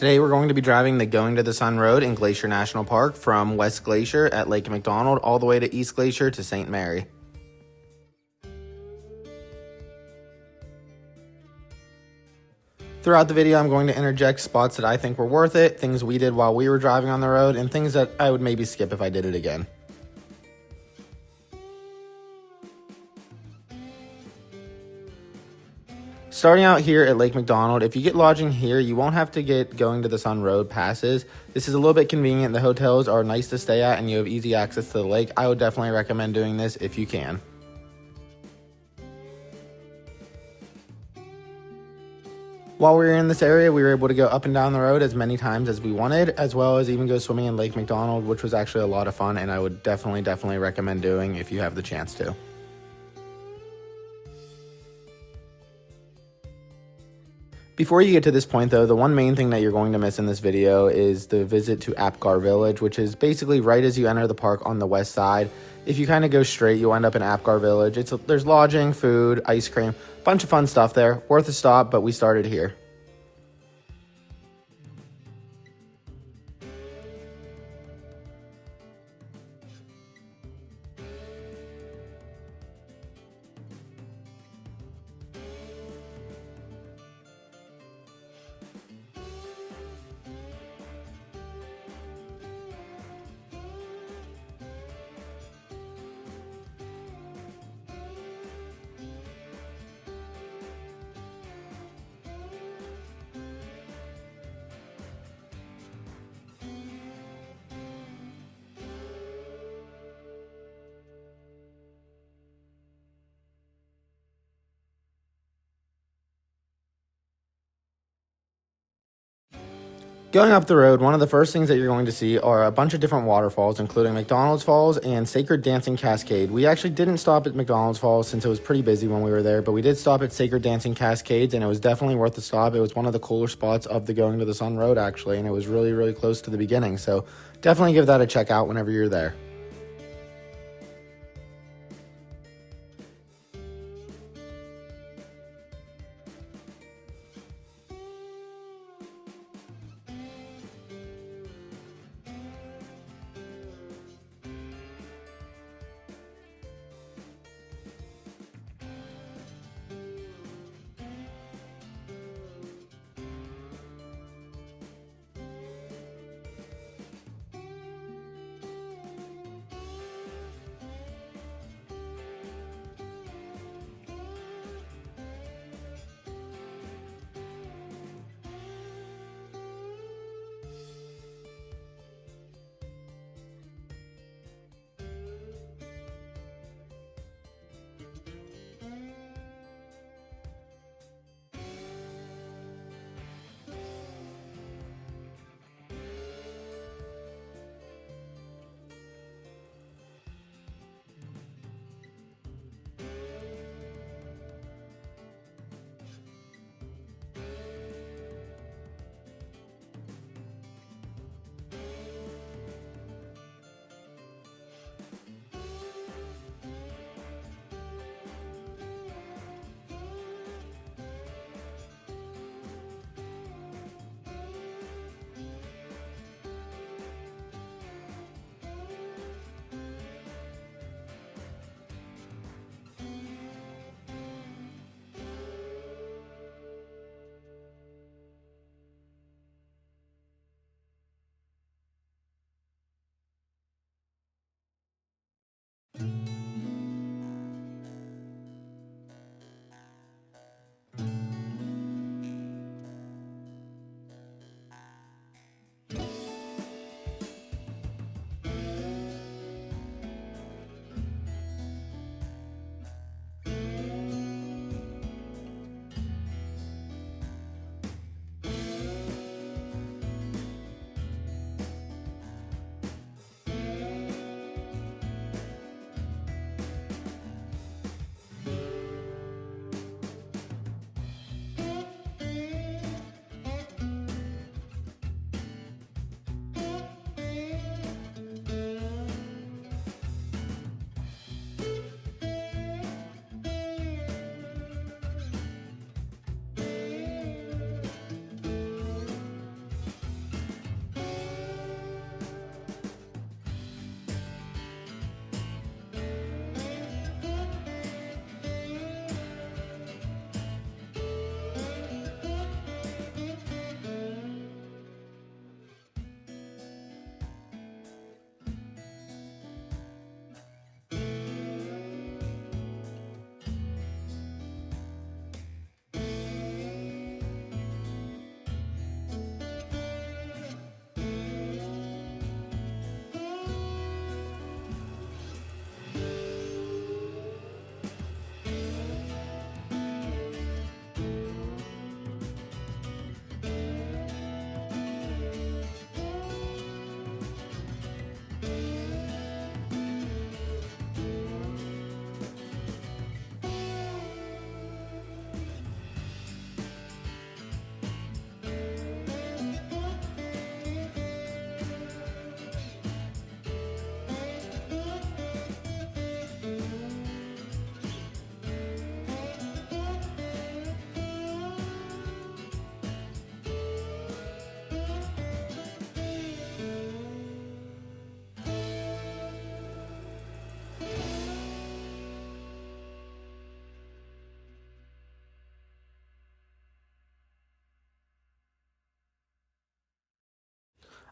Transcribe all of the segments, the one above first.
Today we're going to be driving the Going to the Sun Road in Glacier National Park from West Glacier at Lake McDonald all the way to East Glacier to St. Mary. Throughout the video, I'm going to interject spots that I think were worth it, things we did while we were driving on the road, and things that I would maybe skip if I did it again. Starting out here at Lake McDonald, if you get lodging here, you won't have to get Going to the Sun Road passes. This is a little bit convenient. The hotels are nice to stay at and you have easy access to the lake. I would definitely recommend doing this if you can. While we were in this area, we were able to go up and down the road as many times as we wanted, as well as even go swimming in Lake McDonald, which was actually a lot of fun and I would definitely recommend doing if you have the chance to. Before you get to this point though, the one main thing that you're going to miss in this video is the visit to Apgar Village, which is basically right as you enter the park on the west side. If you kind of go straight, you'll end up in Apgar Village. There's lodging, food, ice cream, bunch of fun stuff there. Worth a stop, but we started here. Going up the road, one of the first things that you're going to see are a bunch of different waterfalls, including McDonald's Falls and Sacred Dancing Cascade. We actually didn't stop at McDonald's Falls since it was pretty busy when we were there, but we did stop at Sacred Dancing Cascades, and it was definitely worth the stop. It was one of the cooler spots of the Going to the Sun Road, actually, and it was really close to the beginning, so definitely give that a check out whenever you're there.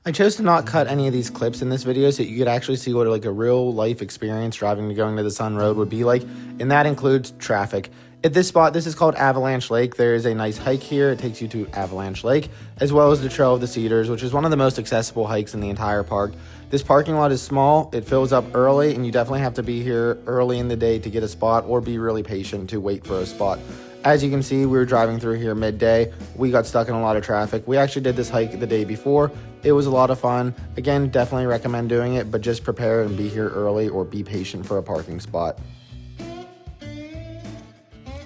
I chose to not cut any of these clips in this video so you could actually see what like a real life experience driving to going to the Sun Road would be like, and that includes traffic. At this spot, this is called Avalanche Lake. There is a nice hike here. It takes you to Avalanche Lake, as well as the Trail of the Cedars, which is one of the most accessible hikes in the entire park. This parking lot is small, it fills up early, and you definitely have to be here early in the day to get a spot or be really patient to wait for a spot. As you can see, we were driving through here midday. We got stuck in a lot of traffic. We actually did this hike the day before. It was a lot of fun. Again, definitely recommend doing it, but just prepare and be here early or be patient for a parking spot.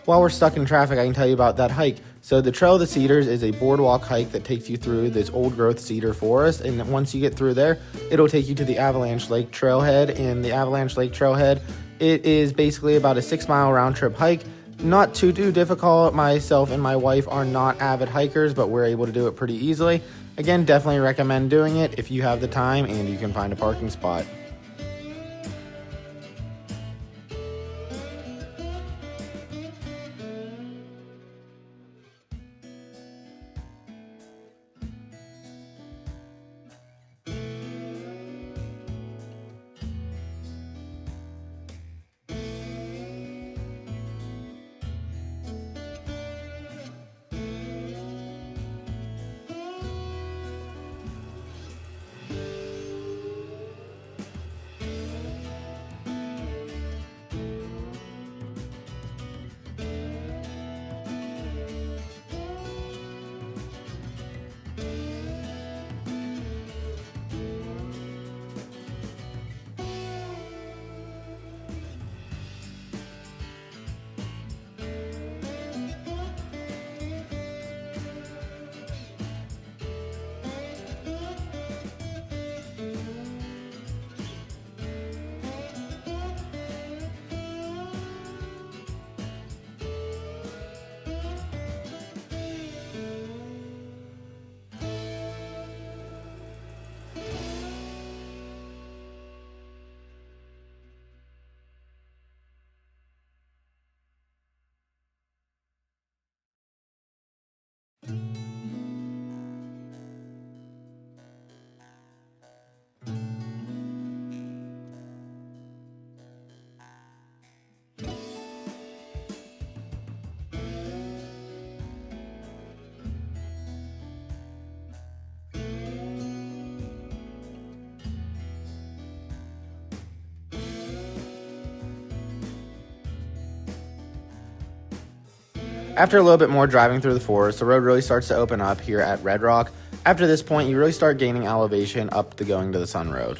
While we're stuck in traffic, I can tell you about that hike. So the Trail of the Cedars is a boardwalk hike that takes you through this old growth cedar forest, and once you get through there, it'll take you to the Avalanche Lake Trailhead. And the Avalanche Lake Trailhead, it is basically about a 6-mile round trip hike. Not too difficult. Myself and my wife are not avid hikers, but we're able to do it pretty easily. Again, definitely recommend doing it if you have the time and you can find a parking spot. After a little bit more driving through the forest, the road really starts to open up here at Red Rock. After this point, you really start gaining elevation up to going to the Sun Road.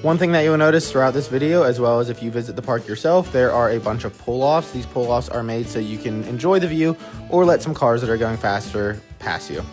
One thing that you'll notice throughout this video, as well as if you visit the park yourself, there are a bunch of pull-offs. These pull-offs are made so you can enjoy the view or let some cars that are going faster pass you.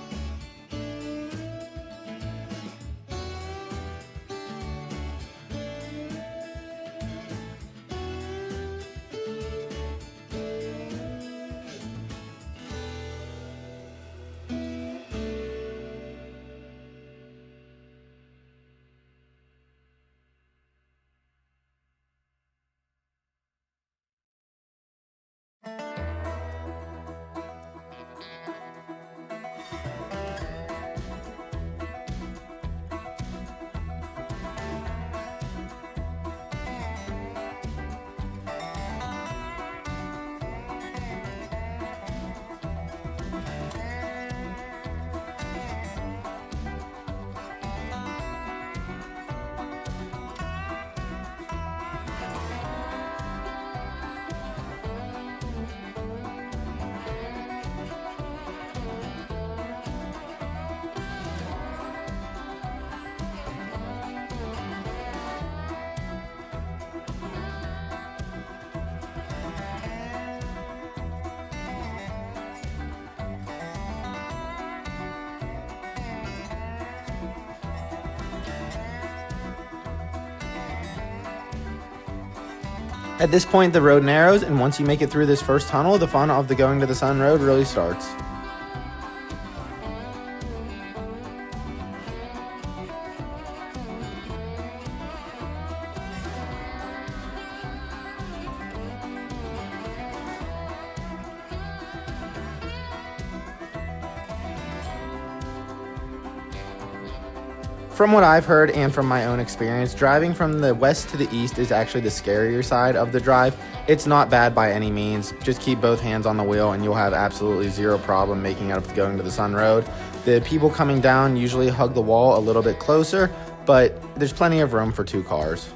At this point, the road narrows, and once you make it through this first tunnel, the fun of the Going to the Sun road really starts. From what I've heard and from my own experience, driving from the west to the east is actually the scarier side of the drive. It's not bad by any means. Just keep both hands on the wheel and you'll have absolutely zero problem making it up the Going to the Sun road. The people coming down usually hug the wall a little bit closer, but there's plenty of room for 2 cars.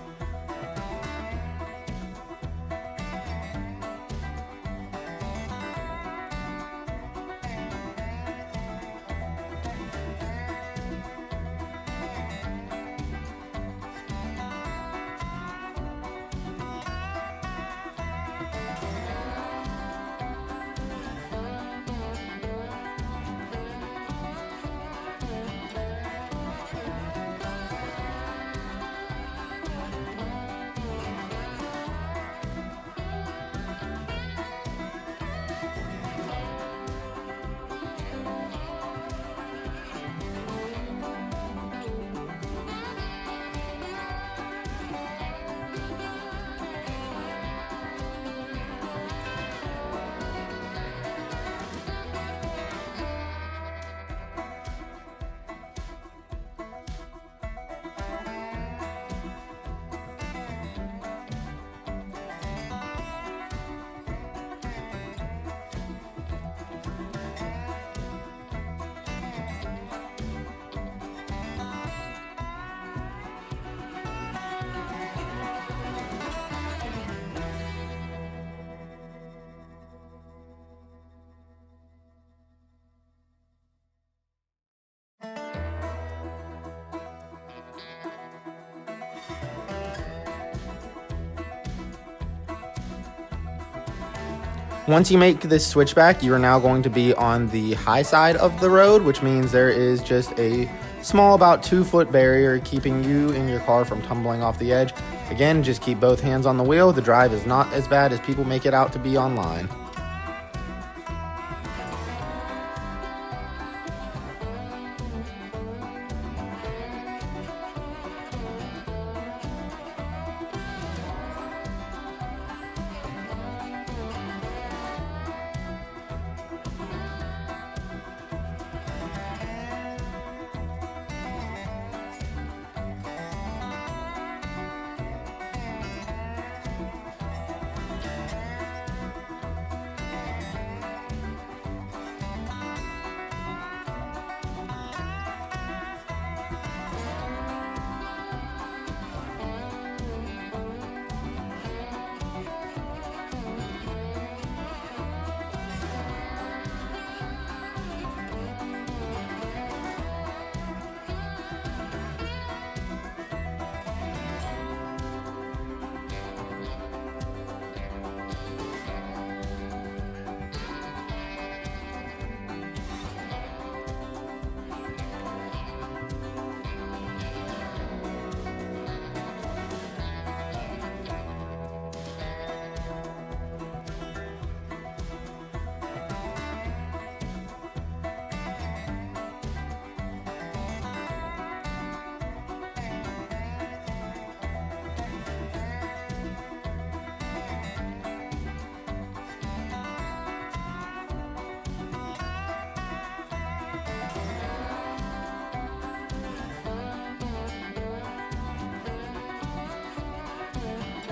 Once you make this switchback, you are now going to be on the high side of the road, which means there is just a small, about 2-foot barrier keeping you and your car from tumbling off the edge. Again, just keep both hands on the wheel. The drive is not as bad as people make it out to be online.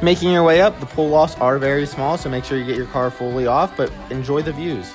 Making your way up, the pull-offs are very small, so make sure you get your car fully off, but enjoy the views.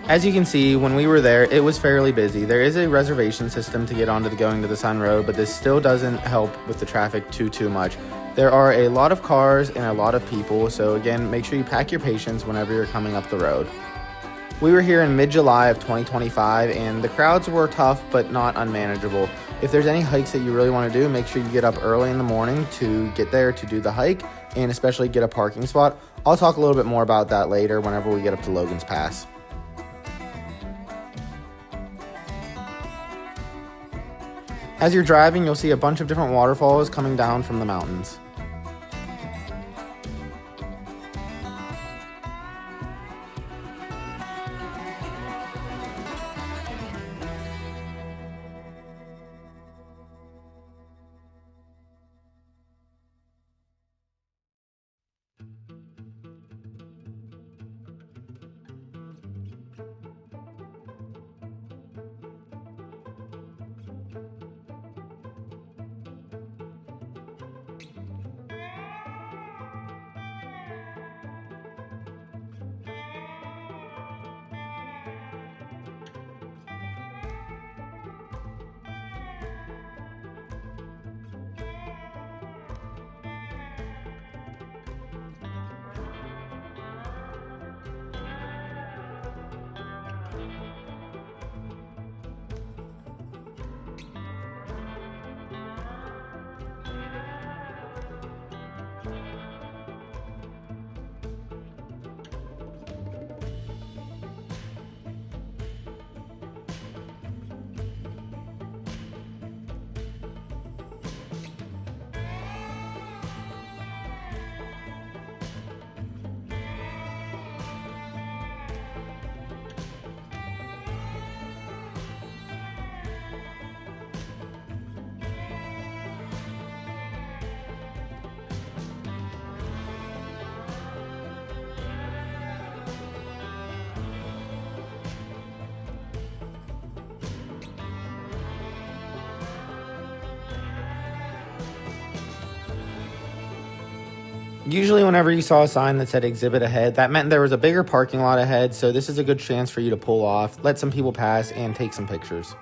As you can see, when we were there, it was fairly busy. There is a reservation system to get onto the Going to the Sun Road, but this still doesn't help with the traffic too much. There are a lot of cars and a lot of people, so again, make sure you pack your patience whenever you're coming up the road. We were here in mid-July of 2025, and the crowds were tough, but not unmanageable. If there's any hikes that you really want to do, make sure you get up early in the morning to get there to do the hike, and especially get a parking spot. I'll talk a little bit more about that later whenever we get up to Logan's Pass. As you're driving, you'll see a bunch of different waterfalls coming down from the mountains. Usually whenever you saw a sign that said exhibit ahead, that meant there was a bigger parking lot ahead, so this is a good chance for you to pull off, let some people pass, and take some pictures.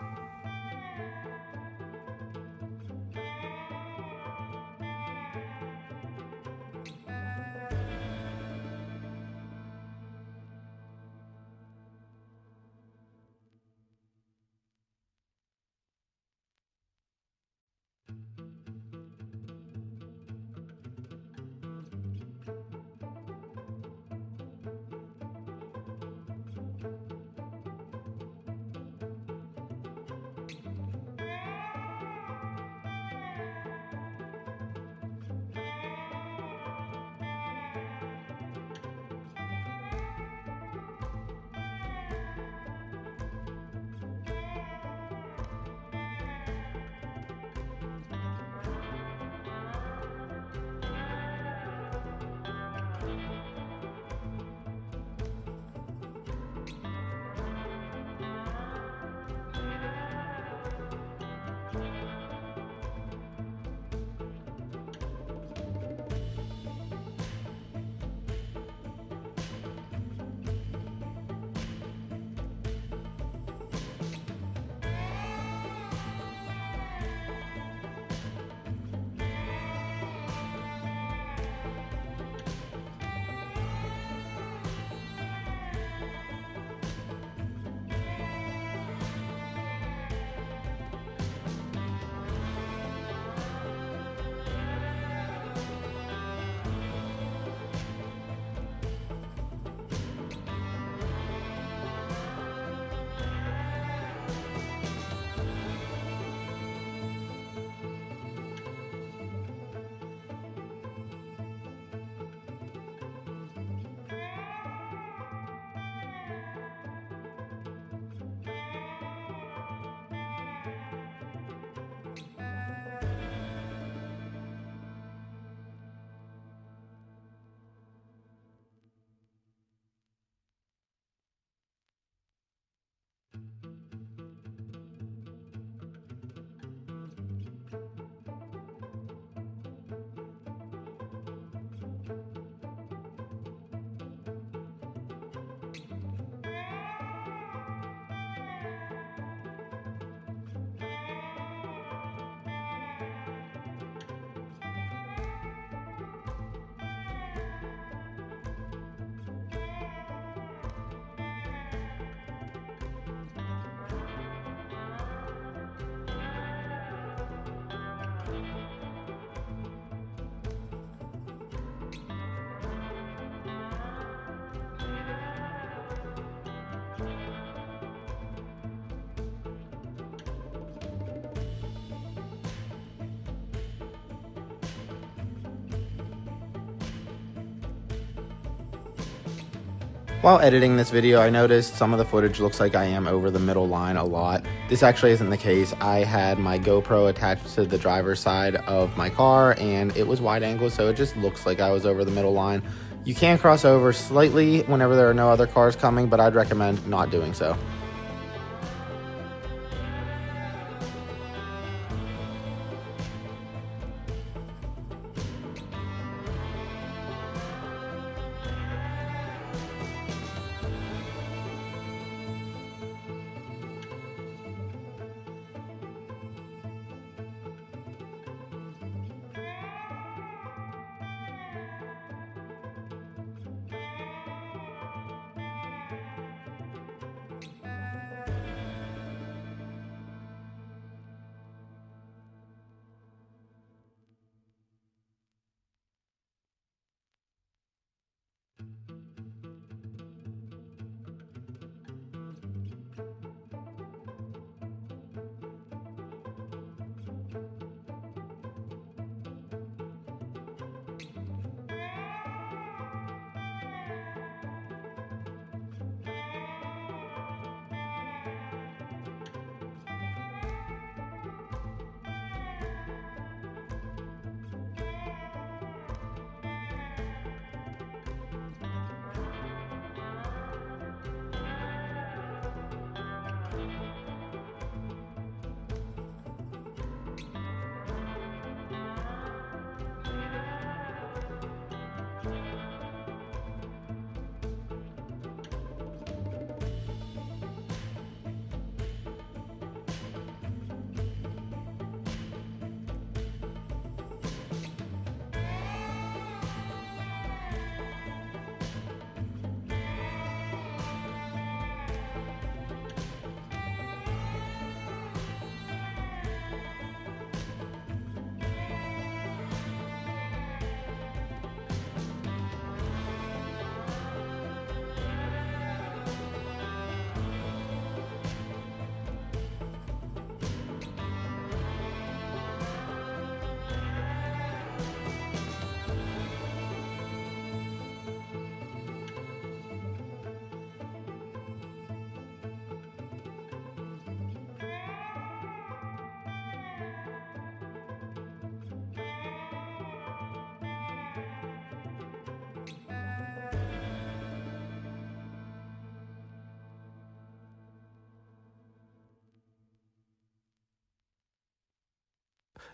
While editing this video, I noticed some of the footage looks like I am over the middle line a lot. This actually isn't the case. I had my GoPro attached to the driver's side of my car and it was wide angle, so it just looks like I was over the middle line. You can cross over slightly whenever there are no other cars coming, but I'd recommend not doing so.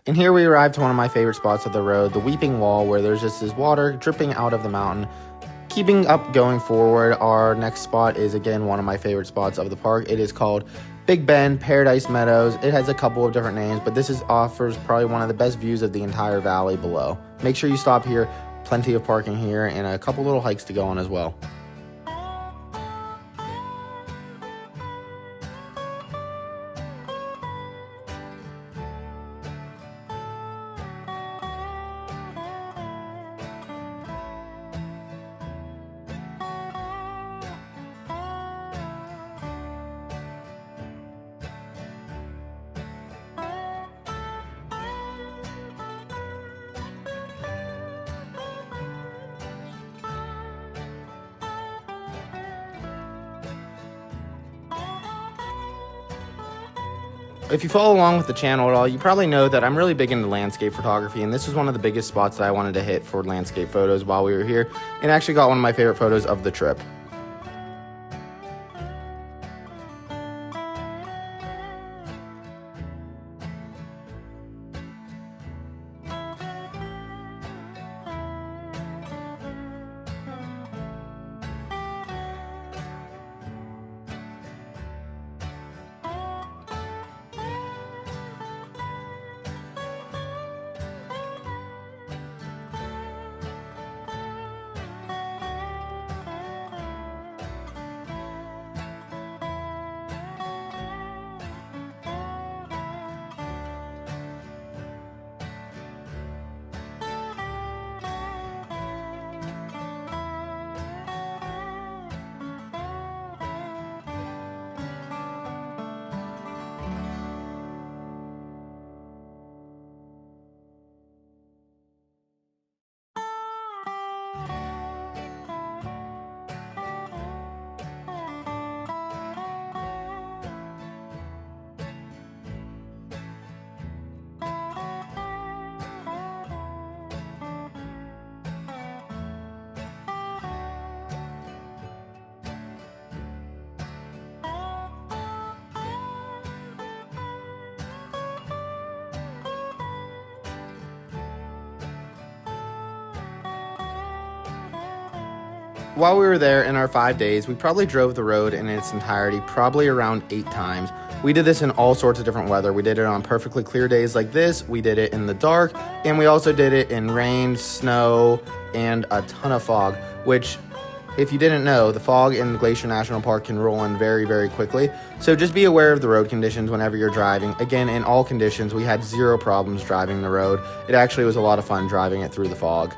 And here we arrived to one of my favorite spots of the road, the Weeping Wall, where there's just this water dripping out of the mountain. Keeping up going forward, our next spot is again one of my favorite spots of the park. It is called Big Bend Paradise Meadows. It has a couple of different names, but this offers probably one of the best views of the entire valley below. Make sure you stop here. Plenty of parking here and a couple little hikes to go on as well. If you follow along with the channel at all, you probably know that I'm really big into landscape photography, and this was one of the biggest spots that I wanted to hit for landscape photos while we were here, and actually got one of my favorite photos of the trip. While we were there in our 5 days, we probably drove the road in its entirety probably around 8 times. We did this in all sorts of different weather. We did it on perfectly clear days like this, we did it in the dark, and we also did it in rain, snow, and a ton of fog, which, if you didn't know, the fog in Glacier National Park can roll in very, very quickly. So just be aware of the road conditions whenever you're driving. Again, in all conditions, we had zero problems driving the road. It actually was a lot of fun driving it through the fog.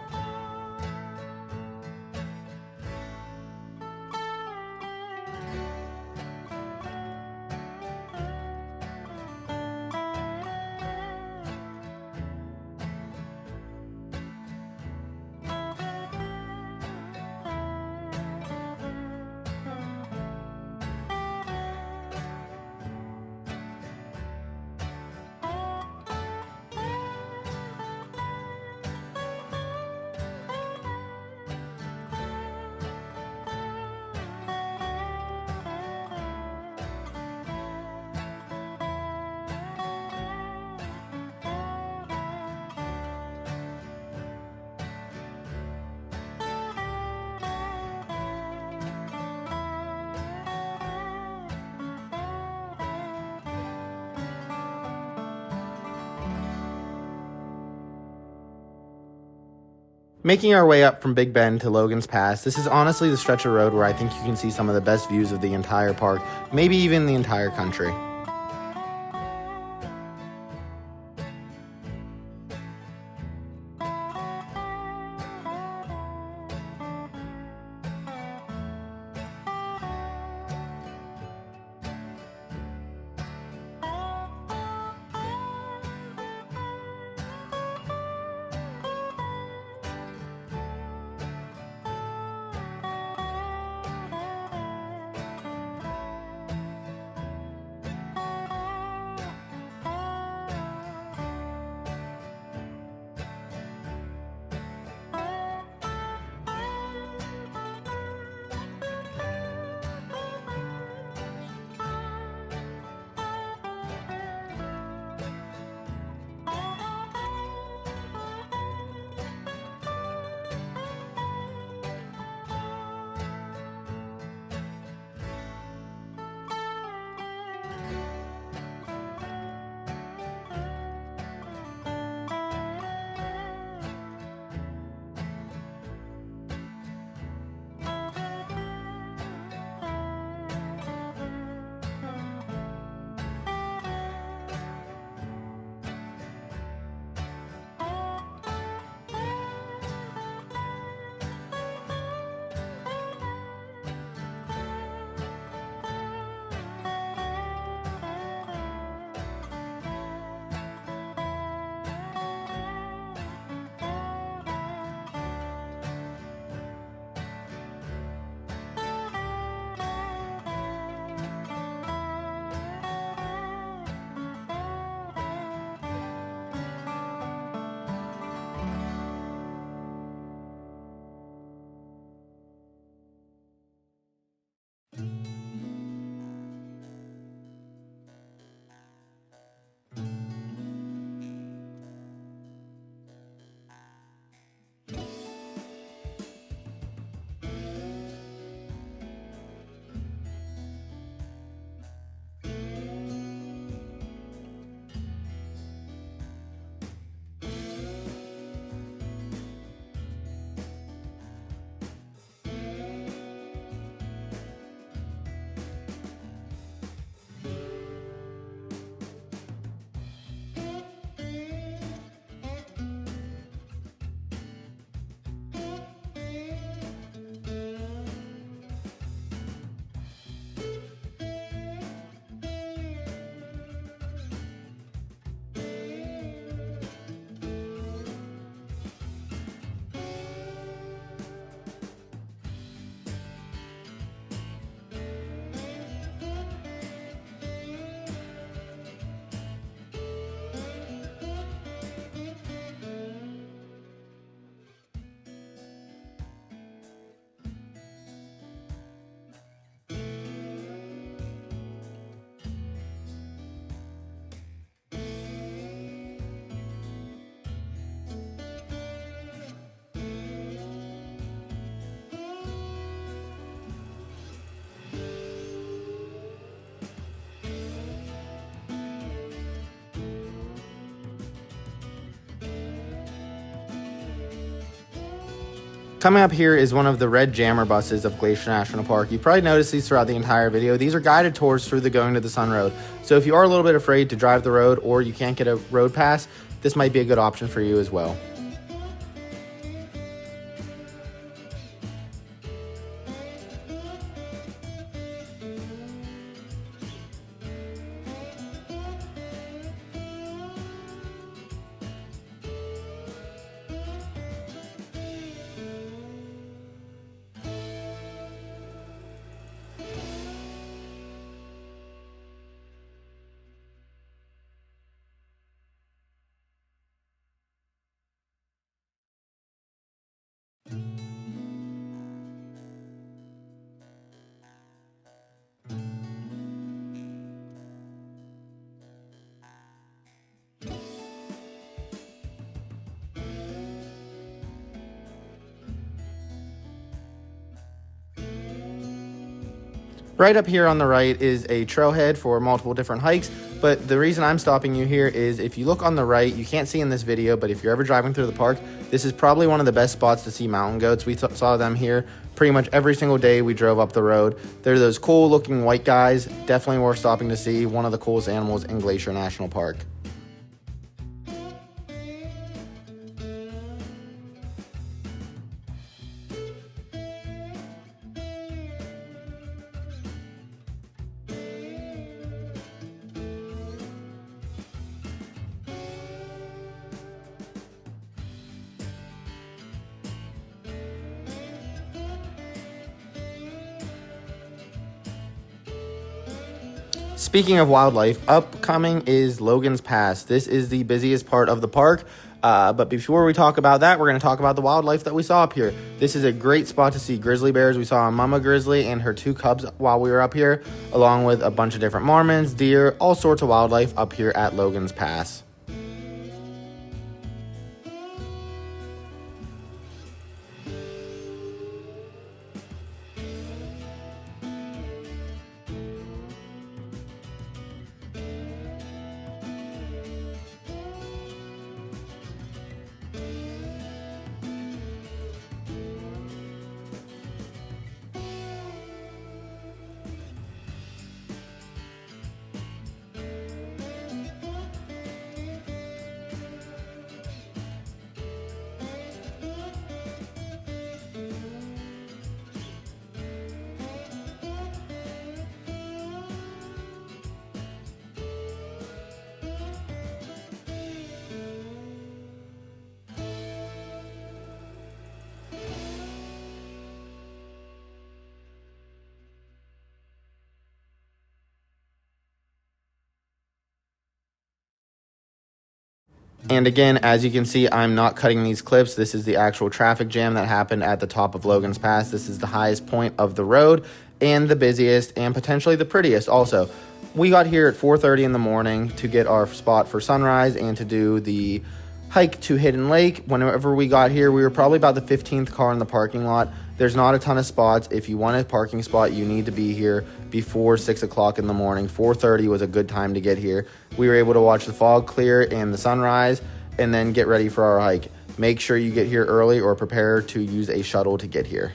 Making our way up from Big Bend to Logan's Pass, this is honestly the stretch of road where I think you can see some of the best views of the entire park, maybe even the entire country. Coming up here is one of the red jammer buses of Glacier National Park. You've probably noticed these throughout the entire video. These are guided tours through the Going to the Sun Road. So if you are a little bit afraid to drive the road or you can't get a road pass, this might be a good option for you as well. Right up here on the right is a trailhead for multiple different hikes, but the reason I'm stopping you here is if you look on the right, you can't see in this video, but if you're ever driving through the park, this is probably one of the best spots to see mountain goats. We saw them here pretty much every single day we drove up the road. They're those cool looking white guys, definitely worth stopping to see, one of the coolest animals in Glacier National Park. Speaking of wildlife, upcoming is Logan's Pass. This is the busiest part of the park, but before we talk about that, we're going to talk about the wildlife that we saw up here. This is a great spot to see grizzly bears. We saw a mama grizzly and her 2 cubs while we were up here, along with a bunch of different marmots, deer, all sorts of wildlife up here at Logan's Pass. And again, as you can see, I'm not cutting these clips. This is the actual traffic jam that happened at the top of Logan's Pass. This is the highest point of the road and the busiest and potentially the prettiest also. We got here at 4:30 in the morning to get our spot for sunrise and to do the hike to Hidden Lake. Whenever we got here, we were probably about the 15th car in the parking lot. There's not a ton of spots. If you want a parking spot, you need to be here before 6 o'clock in the morning. 4:30 was a good time to get here. We were able to watch the fog clear and the sunrise and then get ready for our hike. Make sure you get here early or prepare to use a shuttle to get here.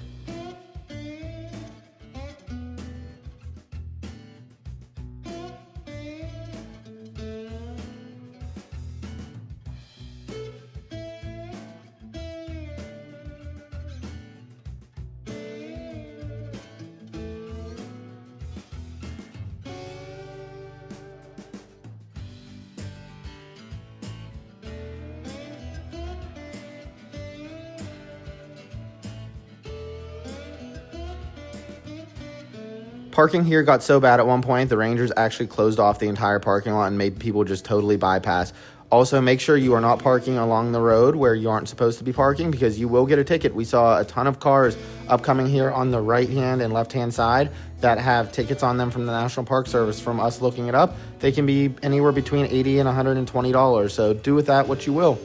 Parking here got so bad at one point, the rangers actually closed off the entire parking lot and made people just totally bypass. Also, make sure you are not parking along the road where you aren't supposed to be parking because you will get a ticket. We saw a ton of cars upcoming here on the right-hand and left-hand side that have tickets on them from the National Park Service. From us looking it up, they can be anywhere between $80 and $120, so do with that what you will.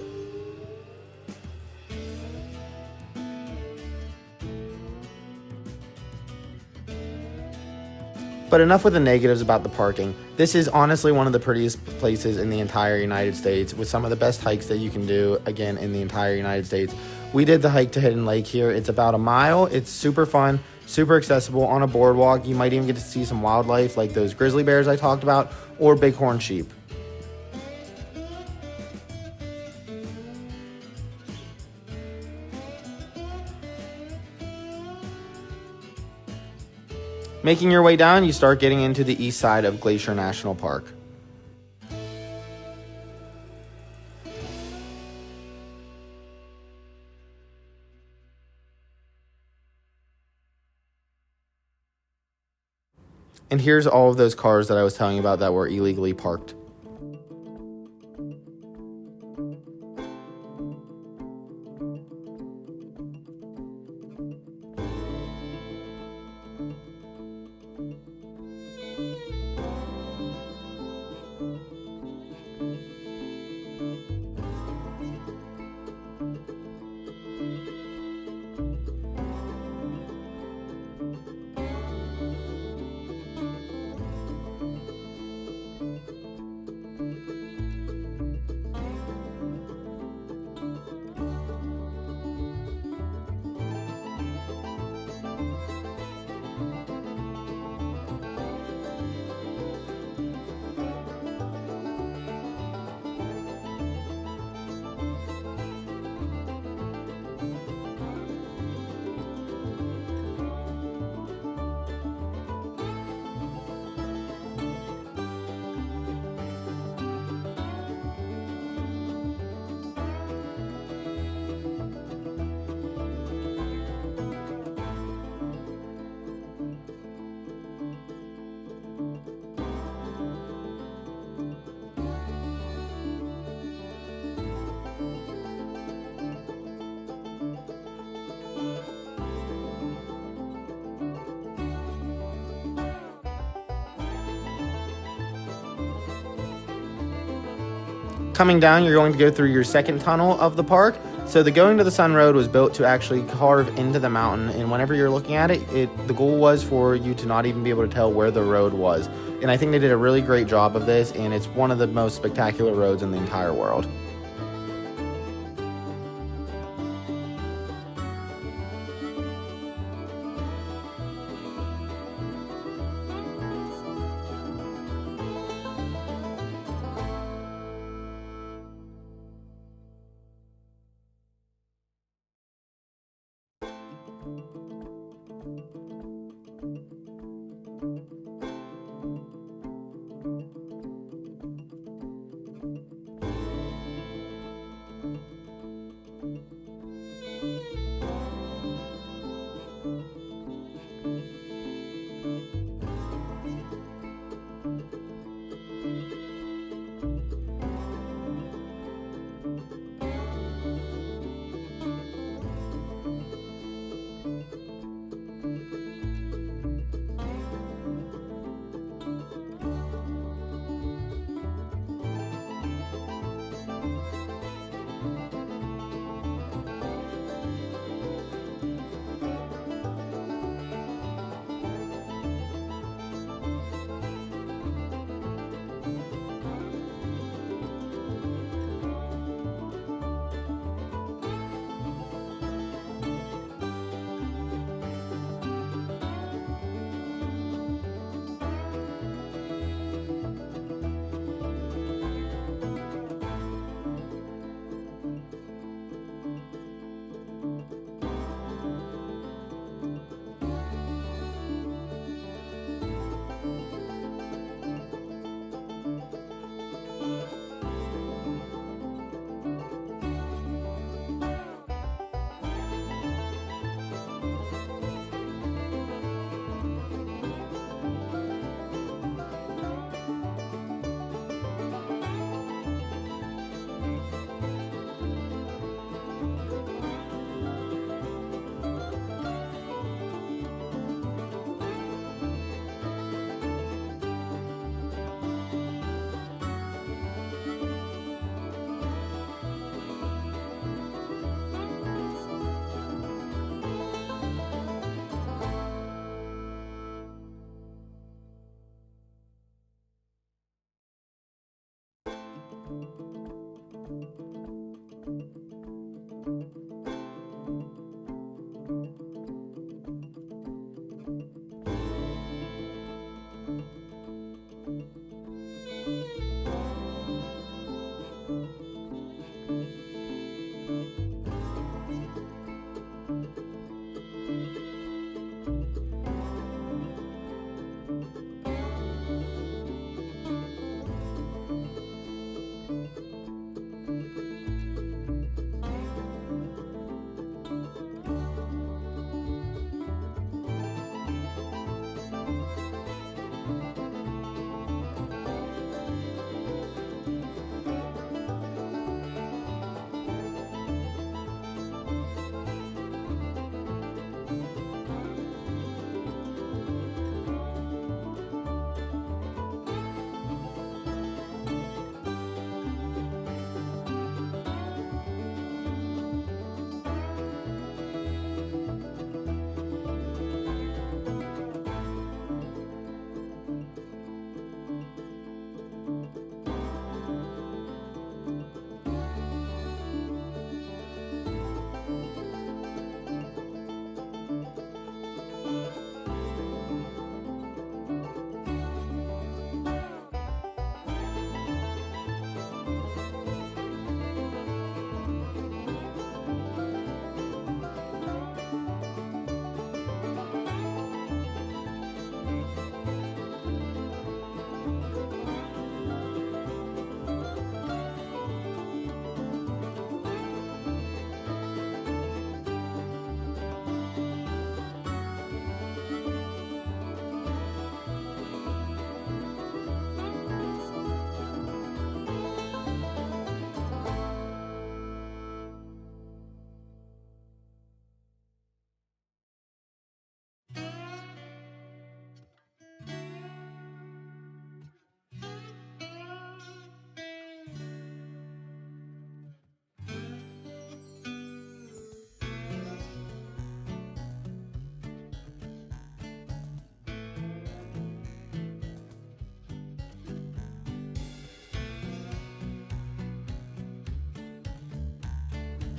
But enough with the negatives about the parking. This is honestly one of the prettiest places in the entire United States with some of the best hikes that you can do, again, in the entire United States. We did the hike to Hidden Lake here. It's about a mile. It's super fun, super accessible on a boardwalk. You might even get to see some wildlife like those grizzly bears I talked about or bighorn sheep. Making your way down, you start getting into the east side of Glacier National Park. And here's all of those cars that I was telling you about that were illegally parked. Coming down, you're going to go through your second tunnel of the park. So the Going to the Sun Road was built to actually carve into the mountain, and whenever you're looking at it, the goal was for you to not even be able to tell where the road was. And I think they did a really great job of this, and it's one of the most spectacular roads in the entire world.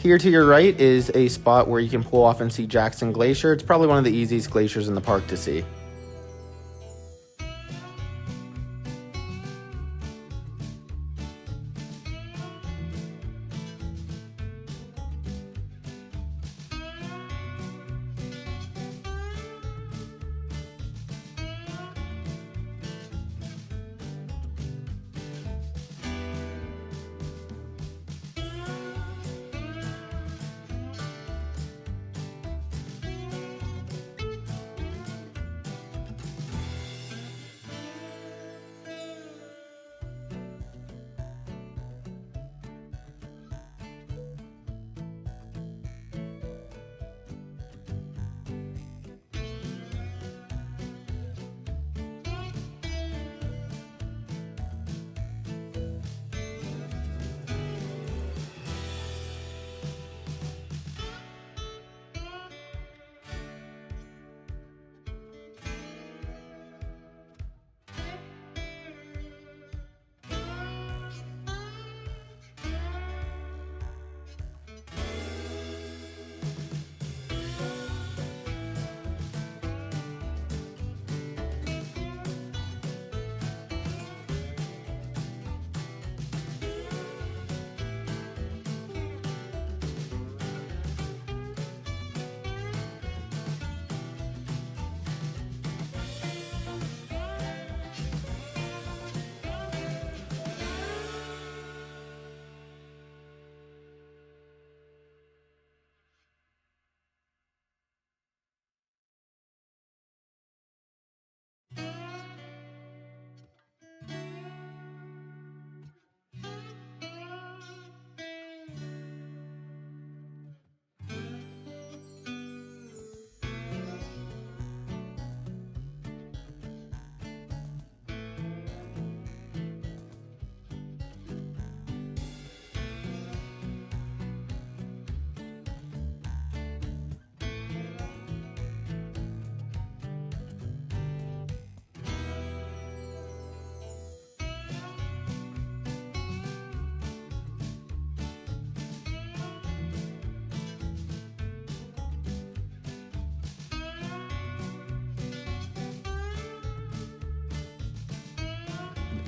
Here to your right is a spot where you can pull off and see Jackson Glacier. It's probably one of the easiest glaciers in the park to see.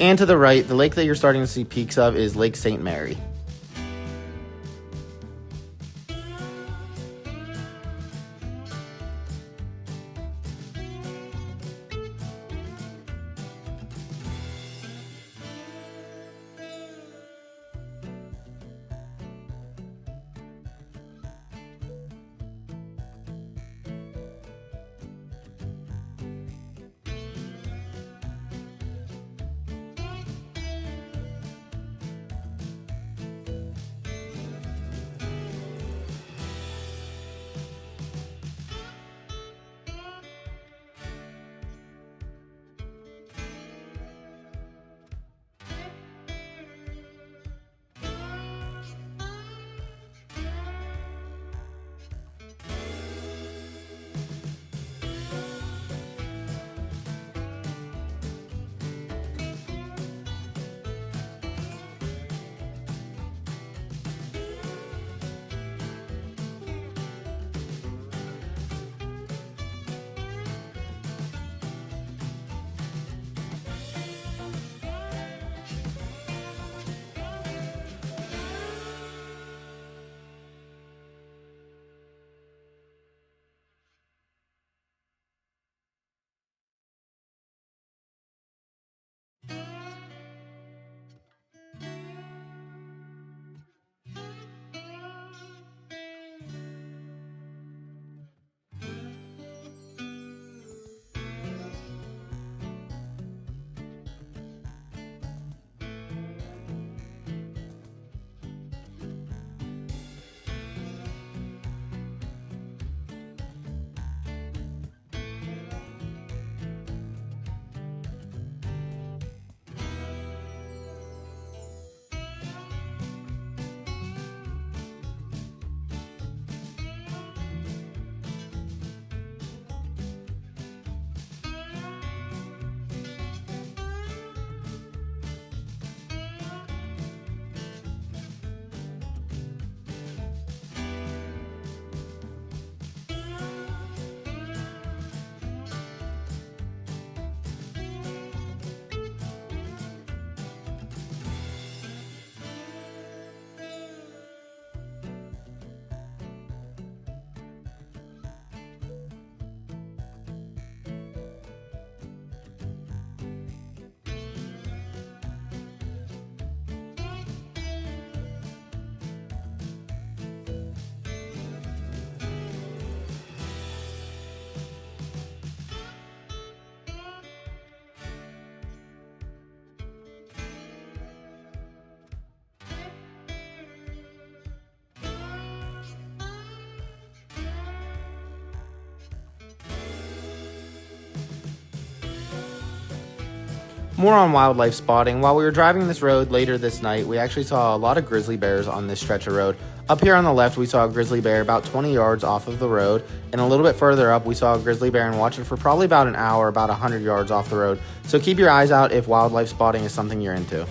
And to the right, the lake that you're starting to see peaks of is Lake St. Mary. More on wildlife spotting. While we were driving this road later this night, we actually saw a lot of grizzly bears on this stretch of road. Up here on the left, we saw a grizzly bear about 20 yards off of the road, and a little bit further up, we saw a grizzly bear and watched it for probably about an hour, about 100 yards off the road. So keep your eyes out if wildlife spotting is something you're into.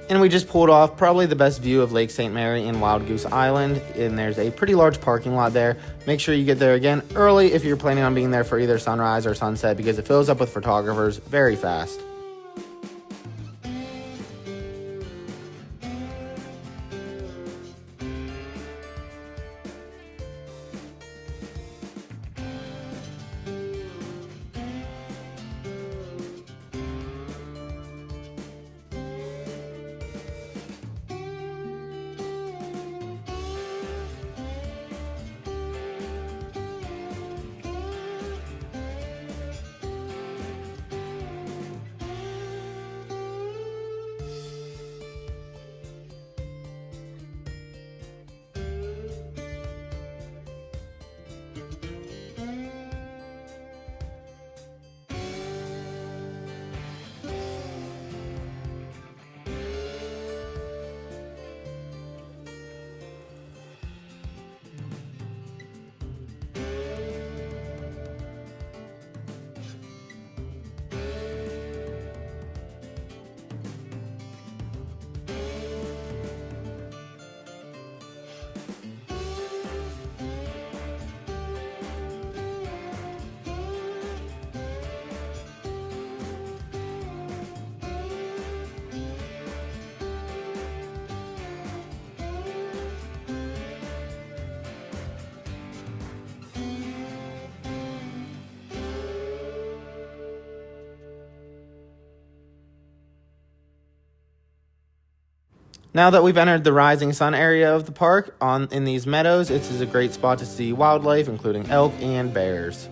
And we just pulled off probably the best view of Lake St. Mary and Wild Goose Island, and there's a pretty large parking lot there. Make sure you get there again early if you're planning on being there for either sunrise or sunset, because it fills up with photographers very fast. Now that we've entered the rising sun area of the park in these meadows, it is a great spot to see wildlife, including elk and bears.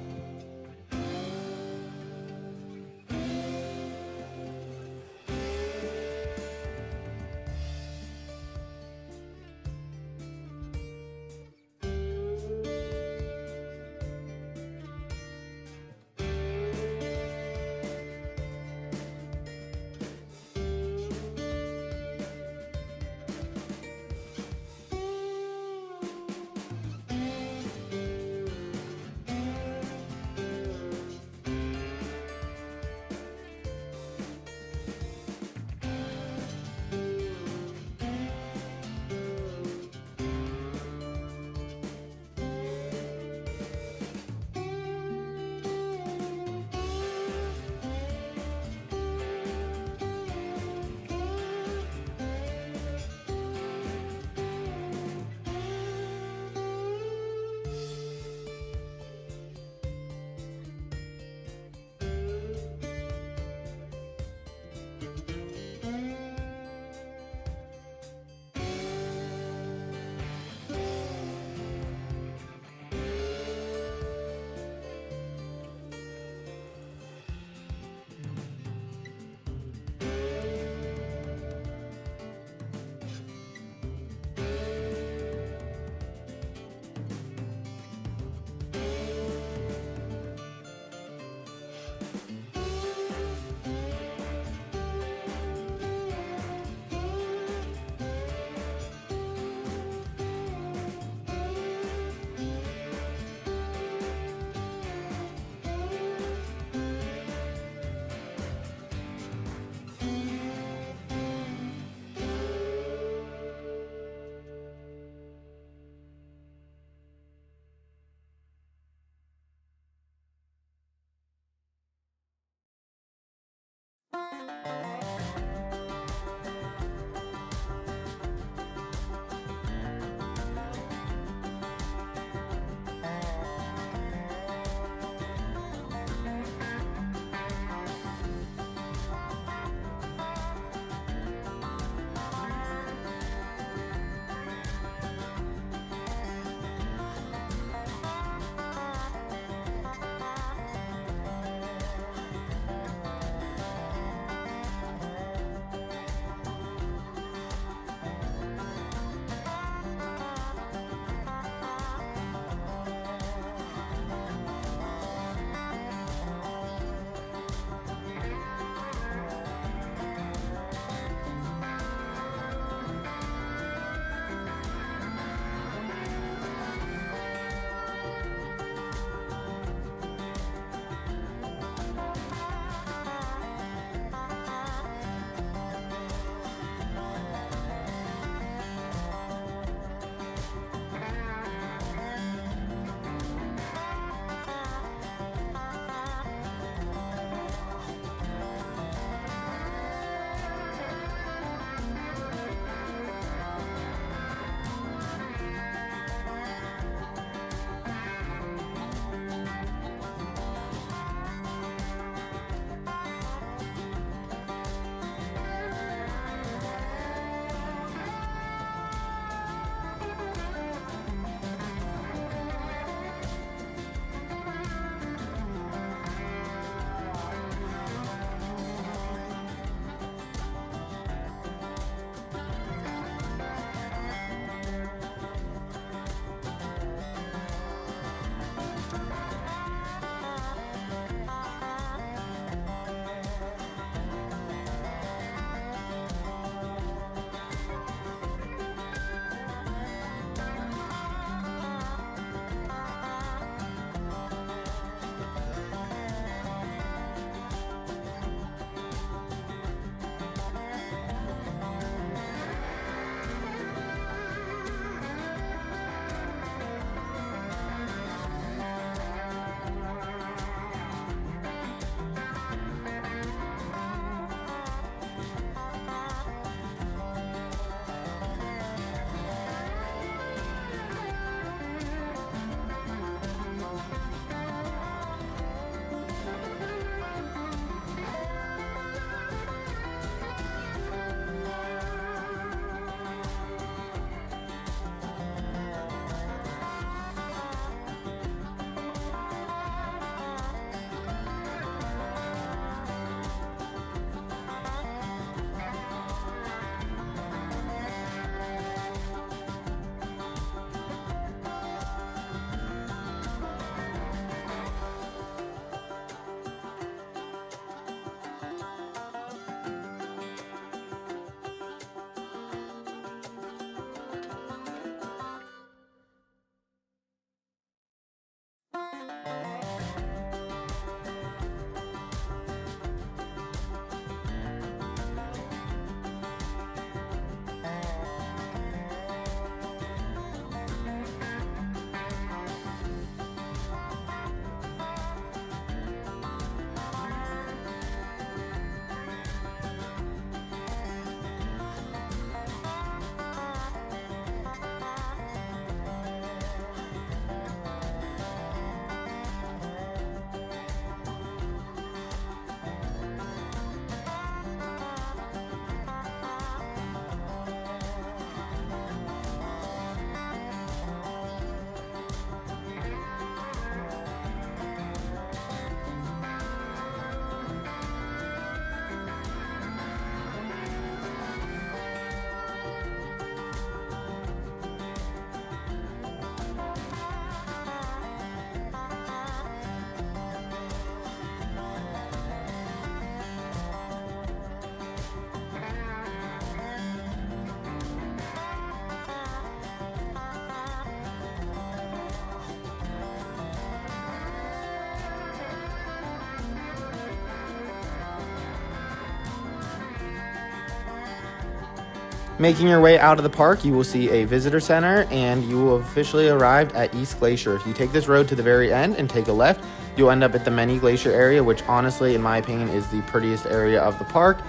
Making your way out of the park, you will see a visitor center and you will have officially arrived at East Glacier. If you take this road to the very end and take a left, you'll end up at the Many Glacier area, which honestly, in my opinion, is the prettiest area of the park.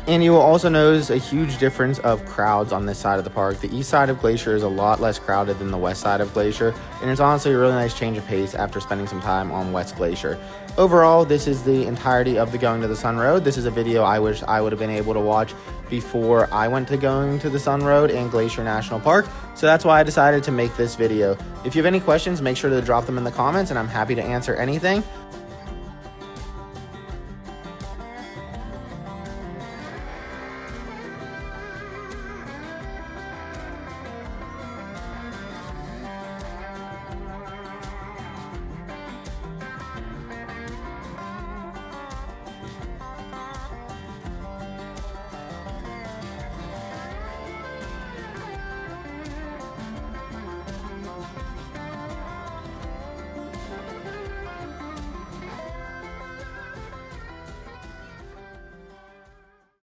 And you will also notice a huge difference of crowds on this side of the park. The east side of Glacier is a lot less crowded than the west side of Glacier, and it's honestly a really nice change of pace after spending some time on West Glacier. Overall, this is the entirety of the Going to the Sun Road. This is a video I wish I would have been able to watch before I went to Going to the Sun Road and Glacier National Park, so that's why I decided to make this video. If you have any questions, make sure to drop them in the comments, and I'm happy to answer anything.